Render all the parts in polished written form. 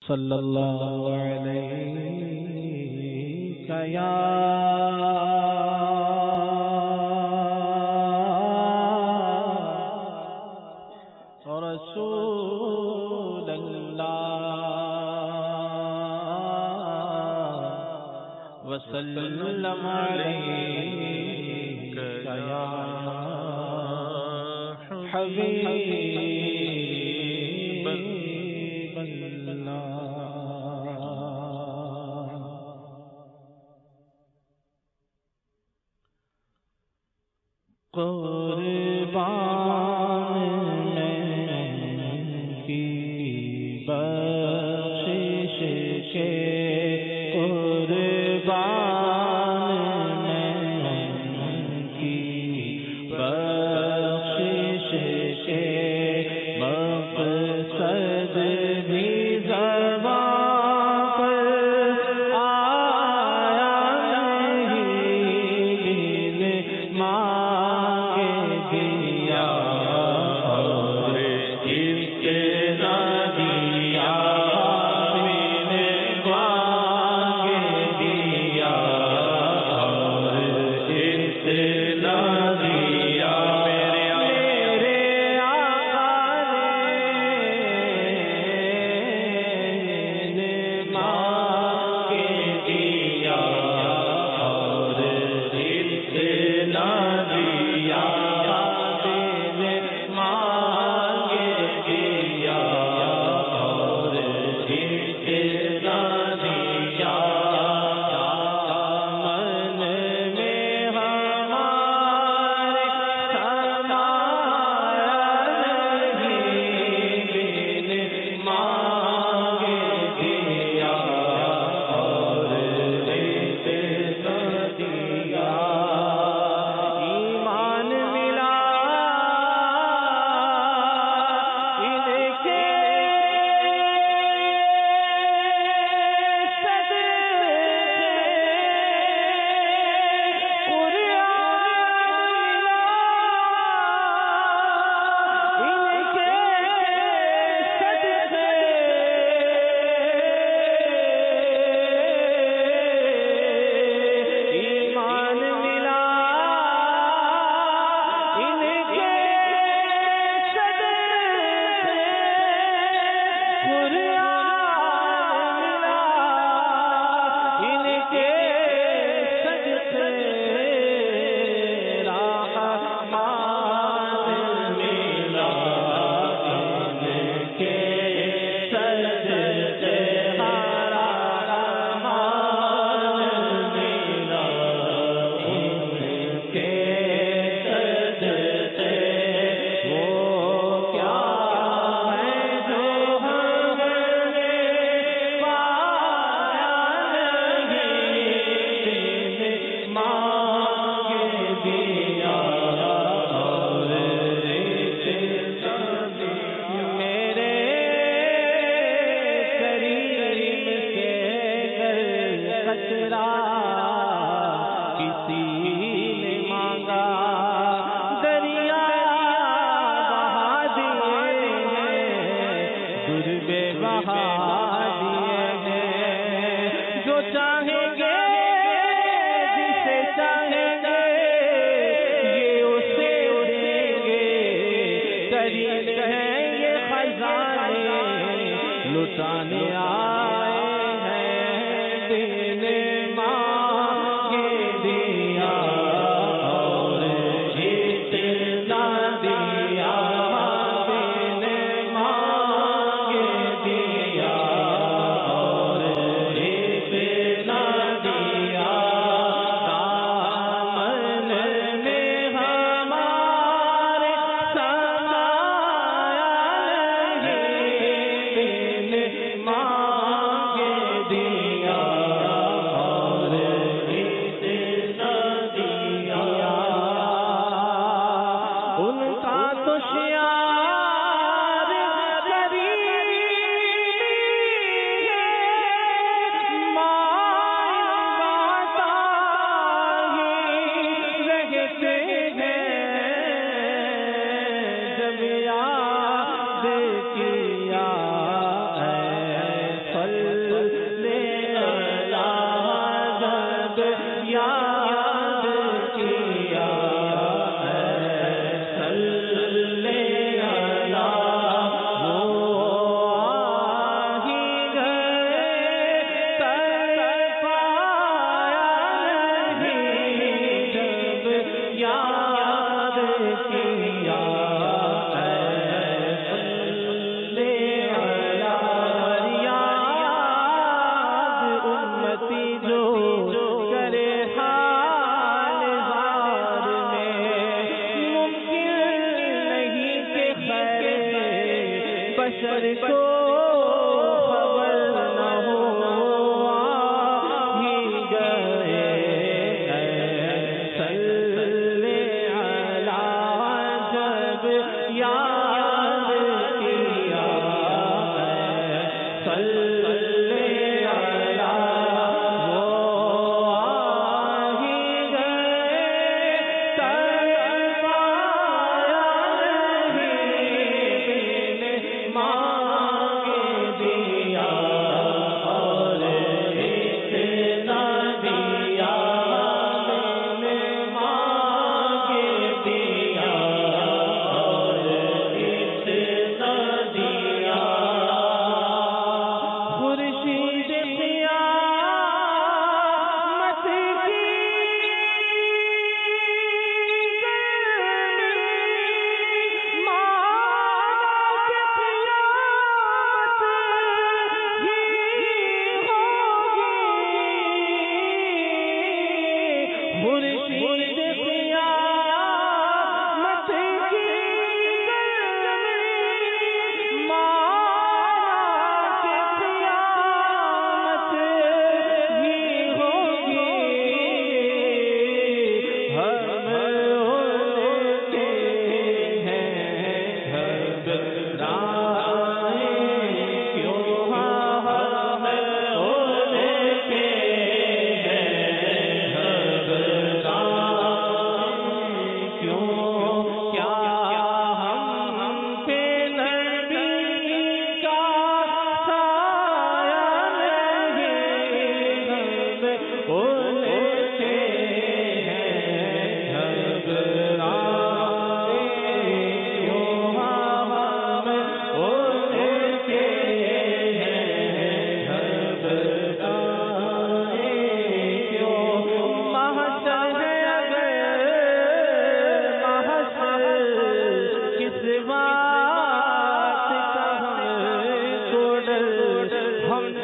صلی اللہ علیہ یا رسول اللہ وسلم علیہ یا حبیب اللہ۔ قربان میں کی بخشش کے قربان میں کی بخشش کے مقصد بھی زبان پر آیا نہیں مانگے دیا اور اس کے نہ دیا میں مانگے دیا اور اس نہ دیا میرے آقا نے مانگے دیا اور اس نہ دیا میرے مانگے دیا اور اس نہ دیا من میں ہمارے سمایا نہیں مانگے دیا اور اس نہ دیا ایمان ملا ان کے ایمان ملا ان کے صدقے قرآن ملا ان کے صدقے رحمان ملا ان کے صدقے رحمان ملا ان کے صدقے وہ کیا ہے جو ہم نے پایا نہیں مانگے دیا اور میرے کریم سے گر قطرہ کسی نے مانگا دریا بہا دیے ہیں دربے بہا دیے ہیں جو چاہیں گے جسے چاہیں گے یہ اسے دیں گے کریم ہیں یہ خزانے لٹانے آئے ہیں دل مانگے دیا اور اتنا دیا دل مانگے دیا اور اتنا دیا دامن میں ہمارے سمایا نہیں دل مانگے دیا اور اتنا دیا ان کا تو شیار قریبی ہے مانگتا ہی رہتے ہیں جب یاد کیا ہے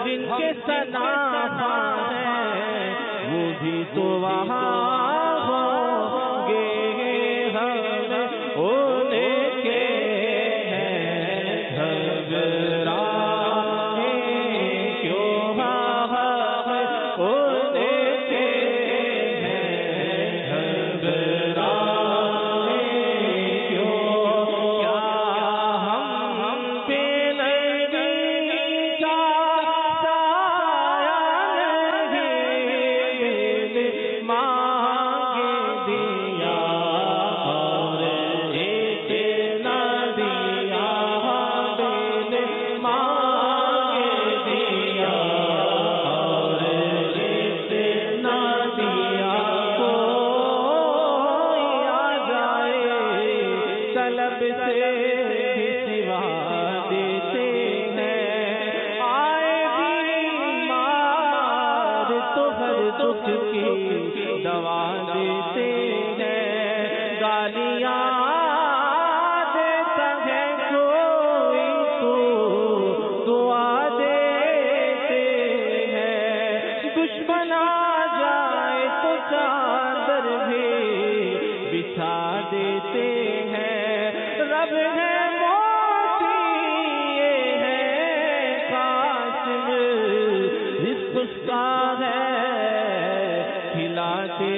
جن کے سناما ہے وہ بھی تو وہاں ہوں گے ہم ان کے ہیں گھبراہے کیوں ہم ان کے ہیں گھبراہے کیوں کیا ہم پہ نبی کا سایہ نہیں مانگ دیا اور اتنا دیا دل مانگ دیا اور اتنا دیا کوئی آ جائے طلب سے بھی سوا دیتے ہیں آئے بیمار تو ہر دکھ کی دوا دیتے ہیں گالیاں دیتا ہے کوئی تو دعا دیتے ہیں دشمن آ جائے تو چادر بھی بچھا دیتے ہیں رب ہے موتی یہ ہے قاسم رزق اس کا ہے کھلاتے